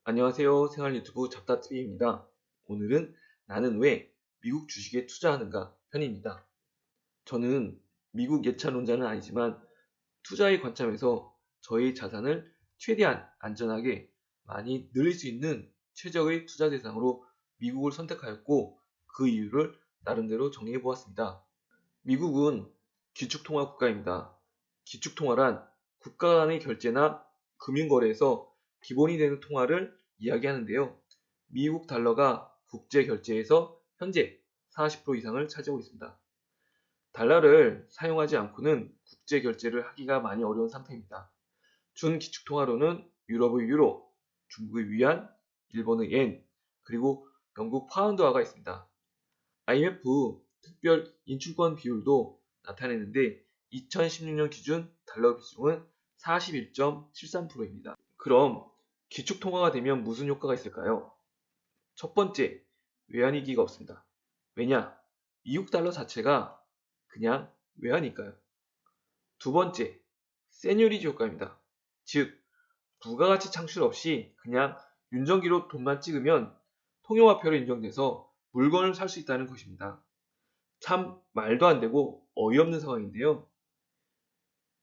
안녕하세요. 생활 유튜브 잡다TV입니다. 오늘은 나는 왜 미국 주식에 투자하는가 편입니다. 저는 미국 예찬론자는 아니지만 투자의 관점에서 저희 자산을 최대한 안전하게 많이 늘릴 수 있는 최적의 투자 대상으로 미국을 선택하였고 그 이유를 나름대로 정리해 보았습니다. 미국은 기축통화 국가입니다. 기축통화란 국가 간의 결제나 금융거래에서 기본이 되는 통화를 이야기하는데요. 미국 달러가 국제 결제에서 현재 40% 이상을 차지하고 있습니다. 달러를 사용하지 않고는 국제 결제를 하기가 많이 어려운 상태입니다. 준기축통화로는 유럽의 유로, 중국의 위안, 일본의 엔, 그리고 영국 파운드화가 있습니다. IMF 특별 인출권 비율도 나타내는데 2016년 기준 달러 비중은 41.73%입니다. 그럼 기축통화가 되면 무슨 효과가 있을까요? 첫 번째, 외환위기가 없습니다. 왜냐? 미국 달러 자체가 그냥 외환이니까요. 두 번째, 세뇨리티 효과입니다. 즉, 부가가치 창출 없이 그냥 윤정기로 돈만 찍으면 통용화폐로 인정돼서 물건을 살 수 있다는 것입니다. 참 말도 안 되고 어이없는 상황인데요.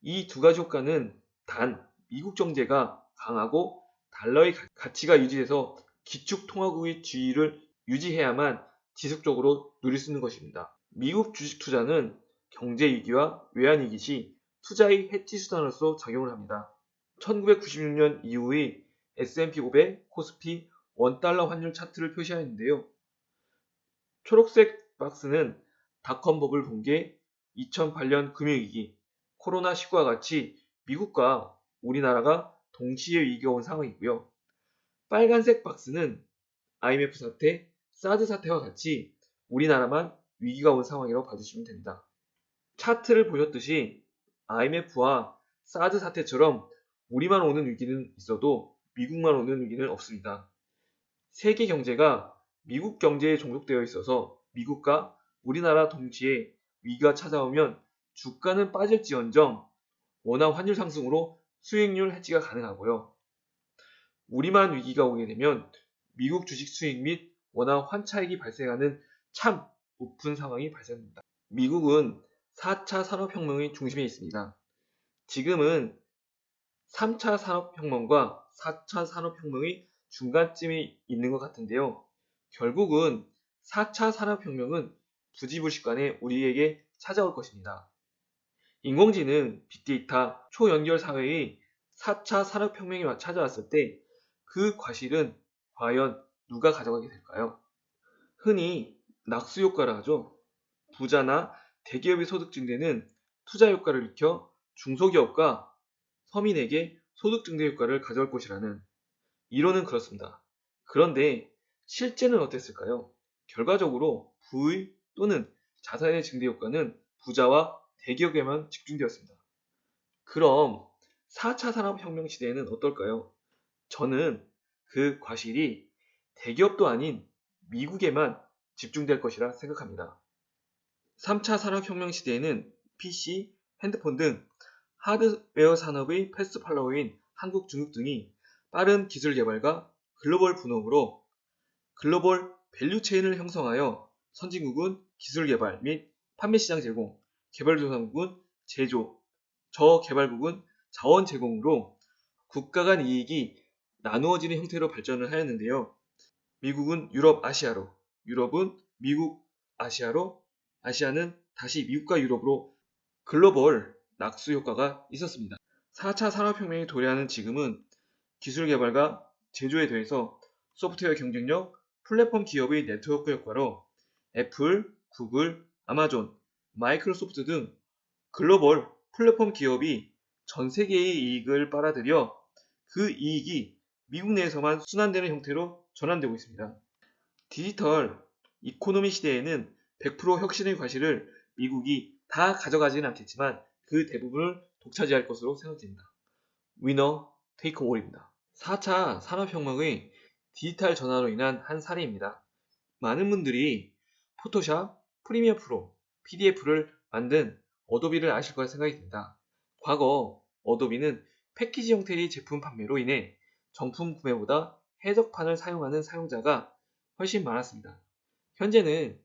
이 두 가지 효과는 단 미국 정제가 강하고 달러의 가치가 유지돼서 기축통화국의 지위를 유지해야만 지속적으로 누릴 수 있는 것입니다. 미국 주식 투자는 경제 위기와 외환위기 시 투자의 해지 수단으로서 작용을 합니다. 1996년 이후의 S&P 500, 코스피, 원달러 환율 차트를 표시하였는데요. 초록색 박스는 닷컴 버블 붕괴, 2008년 금융위기, 코로나19와 같이 미국과 우리나라가 동시에 위기가 온 상황이고요. 빨간색 박스는 IMF 사태, 사드 사태와 같이 우리나라만 위기가 온 상황이라고 봐주시면 됩니다. 차트를 보셨듯이 IMF와 사드 사태처럼 우리만 오는 위기는 있어도 미국만 오는 위기는 없습니다. 세계 경제가 미국 경제에 종속되어 있어서 미국과 우리나라 동시에 위기가 찾아오면 주가는 빠질지언정 원화 환율 상승으로 수익률 해지가 가능하고요. 우리만 위기가 오게 되면 미국 주식 수익 및 원화 환차익이 발생하는 참 높은 상황이 발생합니다. 미국은 4차 산업혁명의 중심에 있습니다. 지금은 3차 산업혁명과 4차 산업혁명의 중간쯤에 있는 것 같은데요. 결국은 4차 산업혁명은 부지불식간에 우리에게 찾아올 것입니다. 인공지능, 빅데이터, 초연결 사회의 4차 산업혁명이 찾아왔을 때 그 과실은 과연 누가 가져가게 될까요? 흔히 낙수 효과라 하죠. 부자나 대기업의 소득 증대는 투자 효과를 일으켜 중소기업과 서민에게 소득 증대 효과를 가져올 것이라는 이론은 그렇습니다. 그런데 실제는 어땠을까요? 결과적으로 부의 또는 자산의 증대 효과는 부자와 대기업에만 집중되었습니다. 그럼 4차 산업혁명 시대에는 어떨까요? 저는 그 과실이 대기업도 아닌 미국에만 집중될 것이라 생각합니다. 3차 산업혁명 시대에는 PC, 핸드폰 등 하드웨어 산업의 패스트 팔로워인 한국, 중국 등이 빠른 기술 개발과 글로벌 분업으로 글로벌 밸류 체인을 형성하여 선진국은 기술 개발 및 판매 시장 제공, 개발도상국은 제조, 저개발국은 자원 제공으로 국가 간 이익이 나누어지는 형태로 발전을 하였는데요. 미국은 유럽, 아시아로, 유럽은 미국, 아시아로, 아시아는 다시 미국과 유럽으로 글로벌 낙수 효과가 있었습니다. 4차 산업혁명이 도래하는 지금은 기술 개발과 제조에 더해서 소프트웨어 경쟁력, 플랫폼 기업의 네트워크 효과로 애플, 구글, 아마존, 마이크로소프트 등 글로벌 플랫폼 기업이 전 세계의 이익을 빨아들여 그 이익이 미국 내에서만 순환되는 형태로 전환되고 있습니다. 디지털 이코노미 시대에는 100% 혁신의 과실을 미국이 다 가져가지는 않겠지만 그 대부분을 독차지할 것으로 생각됩니다. 위너 테이크 올입니다. 4차 산업혁명의 디지털 전환으로 인한 한 사례입니다. 많은 분들이 포토샵, 프리미어 프로, PDF를 만든 어도비를 아실 거라 생각이 듭니다. 과거 어도비는 패키지 형태의 제품 판매로 인해 정품 구매보다 해적판을 사용하는 사용자가 훨씬 많았습니다. 현재는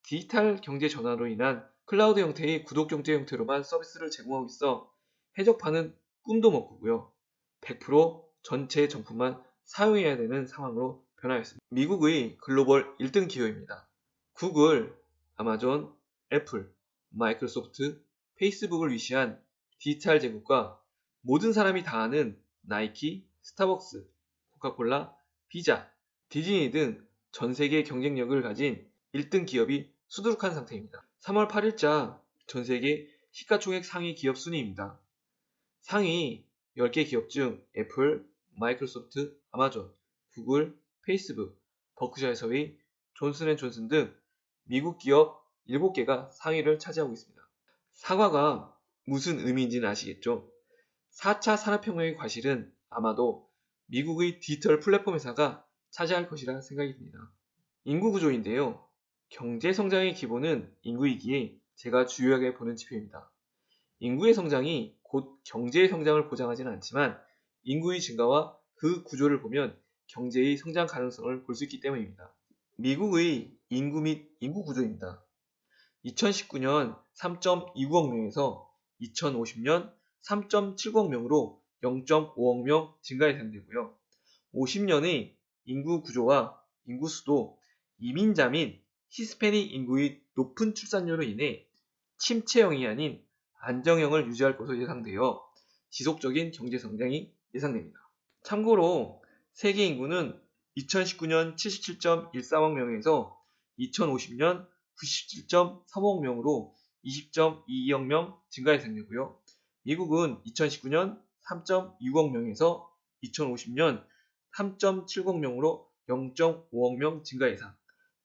디지털 경제 전환으로 인한 클라우드 형태의 구독 경제 형태로만 서비스를 제공하고 있어 해적판은 꿈도 못 꾸고요. 100% 전체 정품만 사용해야 되는 상황으로 변화했습니다. 미국의 글로벌 1등 기업입니다. 구글, 아마존, 애플, 마이크로소프트, 페이스북을 위시한 디지털 제국과 모든 사람이 다 아는 나이키, 스타벅스, 코카콜라, 피자, 디즈니 등 전 세계 경쟁력을 가진 1등 기업이 수두룩한 상태입니다. 3월 8일자 전 세계 시가총액 상위 기업 순위입니다. 상위 10개 기업 중 애플, 마이크로소프트, 아마존, 구글, 페이스북, 버크셔에서의 존슨앤존슨 등 미국 기업 7개가 상위를 차지하고 있습니다. 사과가 무슨 의미인지는 아시겠죠? 4차 산업혁명의 과실은 아마도 미국의 디지털 플랫폼 회사가 차지할 것이라 생각이 듭니다. 인구 구조인데요. 경제 성장의 기본은 인구이기에 제가 중요하게 보는 지표입니다. 인구의 성장이 곧 경제의 성장을 보장하지는 않지만 인구의 증가와 그 구조를 보면 경제의 성장 가능성을 볼 수 있기 때문입니다. 미국의 인구 및 인구 구조입니다. 2019년 3.29억 명에서 2050년 3.79억 명으로 0.5억 명 증가 예상되고요. 50년의 인구 구조와 인구 수도 이민자 및 히스패닉 인구의 높은 출산율로 인해 침체형이 아닌 안정형을 유지할 것으로 예상되어 지속적인 경제 성장이 예상됩니다. 참고로 세계 인구는 2019년 77.14억 명에서 2050년 97.35억 명으로 20.22억 명 증가 예상되고요. 미국은 2019년 3.6억 명에서 2050년 3.7억 명으로 0.5억 명 증가 예상.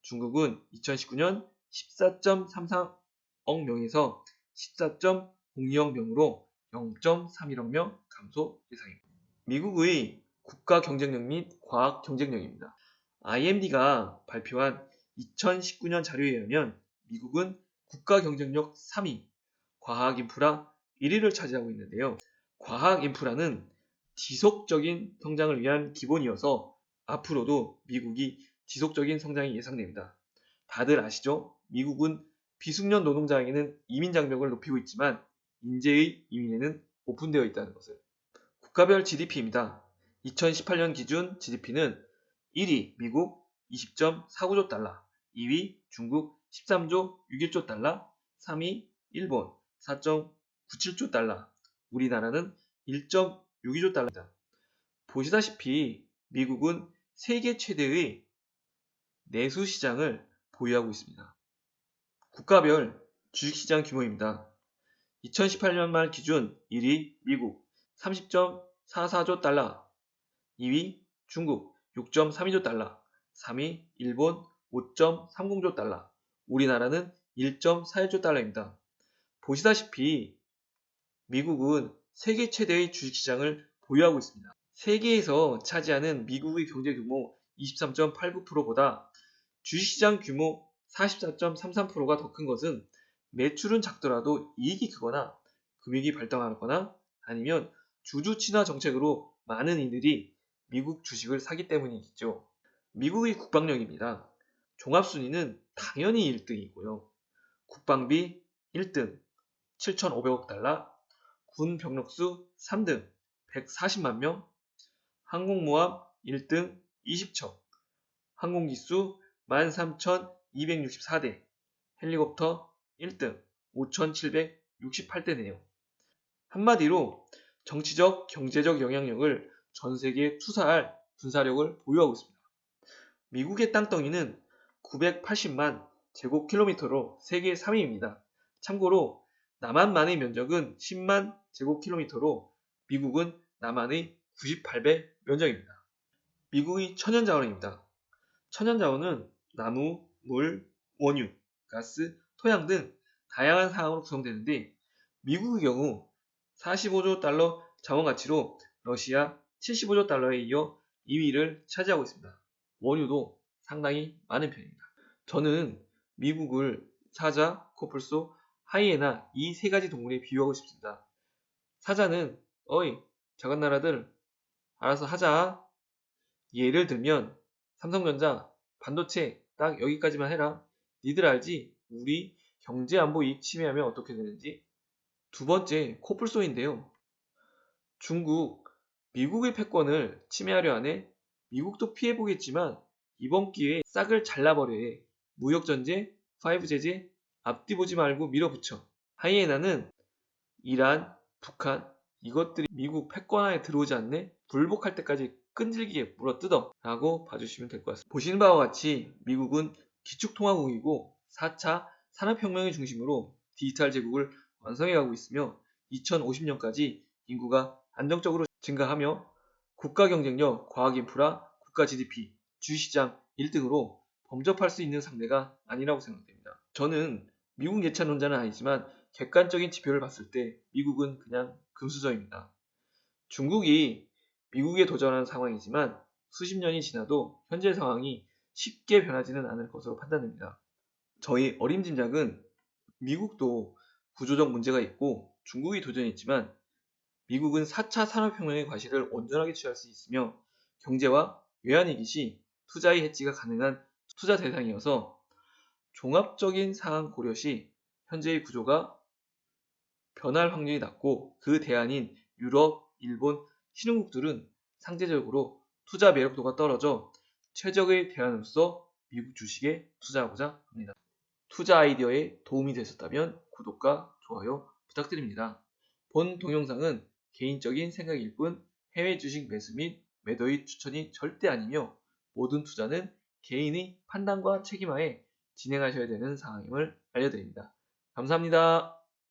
중국은 2019년 14.33억 명에서 14.02억 명으로 0.31억 명 감소 예상입니다. 미국의 국가 경쟁력 및 과학 경쟁력입니다. IMD가 발표한 2019년 자료에 의하면 미국은 국가 경쟁력 3위, 과학 인프라 1위를 차지하고 있는데요. 과학 인프라는 지속적인 성장을 위한 기본이어서 앞으로도 미국이 지속적인 성장이 예상됩니다. 다들 아시죠? 미국은 비숙련 노동자에게는 이민 장벽을 높이고 있지만 인재의 이민에는 오픈되어 있다는 것을. 국가별 GDP입니다. 2018년 기준 GDP는 1위 미국 20.49조 달러, 2위 중국 13조 61조 달러, 3위 일본 4.97조 달러, 우리나라는 1.62조 달러입니다. 보시다시피 미국은 세계 최대의 내수 시장을 보유하고 있습니다. 국가별 주식시장 규모입니다. 2018년 말 기준 1위 미국 30.44조 달러, 2위 중국 6.32조 달러, 3위 일본 5.30조 달러, 우리나라는 1.41조 달러입니다. 보시다시피 미국은 세계 최대의 주식시장을 보유하고 있습니다. 세계에서 차지하는 미국의 경제 규모 23.89%보다 주식시장 규모 44.33%가 더 큰 것은 매출은 작더라도 이익이 크거나 금융이 발달하거나 아니면 주주 친화 정책으로 많은 이들이 미국 주식을 사기 때문이겠죠. 미국의 국방력입니다. 종합순위는 당연히 1등이고요. 국방비 1등 7,500억 달러, 군 병력수 3등 140만 명, 항공모함 1등 20척, 항공기수 13,264대, 헬리콥터 1등 5,768대네요. 한마디로 정치적, 경제적 영향력을 전 세계에 투사할 군사력을 보유하고 있습니다. 미국의 땅덩이는 980만 제곱킬로미터로 세계 3위입니다. 참고로 남한만의 면적은 10만 제곱킬로미터로 미국은 남한의 98배 면적입니다. 미국의 천연자원입니다. 천연자원은 나무, 물, 원유, 가스, 토양 등 다양한 사항으로 구성되는데 미국의 경우 45조 달러 자원 가치로 러시아 75조 달러에 이어 2위를 차지하고 있습니다. 원유도 상당히 많은 편입니다. 저는 미국을 사자, 코뿔소, 하이에나 이 세 가지 동물에 비유하고 싶습니다. 사자는 어이 작은 나라들 알아서 하자. 예를 들면 삼성전자 반도체 딱 여기까지만 해라. 니들 알지? 우리 경제 안보 이익 침해하면 어떻게 되는지. 두 번째, 코뿔소인데요. 중국, 미국의 패권을 침해하려 하네. 미국도 피해보겠지만 이번 기회에 싹을 잘라버려 해. 무역전제, 5 제재, 앞뒤 보지 말고 밀어붙여. 하이에나는 이란, 북한 이것들이 미국 패권하에 들어오지 않네? 굴복할 때까지 끈질기게 물어뜯어 라고 봐주시면 될 것 같습니다. 보시는 바와 같이 미국은 기축통화국이고 4차 산업혁명의 중심으로 디지털 제국을 완성해가고 있으며 2050년까지 인구가 안정적으로 증가하며 국가 경쟁력, 과학 인프라, 국가 GDP, 주시장 1등으로 범접할 수 있는 상대가 아니라고 생각됩니다. 저는 미국 예찬론자는 아니지만 객관적인 지표를 봤을 때 미국은 그냥 금수저입니다. 중국이 미국에 도전하는 상황이지만 수십 년이 지나도 현재 상황이 쉽게 변하지는 않을 것으로 판단됩니다. 저희 어림짐작은 미국도 구조적 문제가 있고 중국이 도전했지만 미국은 4차 산업혁명의 과실을 온전하게 취할 수 있으며 경제와 외환위기 시 투자의 해지가 가능한 투자 대상이어서 종합적인 상황 고려 시 현재의 구조가 변할 확률이 낮고 그 대안인 유럽, 일본, 신흥국들은 상대적으로 투자 매력도가 떨어져 최적의 대안으로서 미국 주식에 투자하고자 합니다. 투자 아이디어에 도움이 되셨다면 구독과 좋아요 부탁드립니다. 본 동영상은 개인적인 생각일 뿐 해외 주식 매수 및 매도의 추천이 절대 아니며 모든 투자는 개인의 판단과 책임하에 진행하셔야 되는 사항임을 알려드립니다. 감사합니다.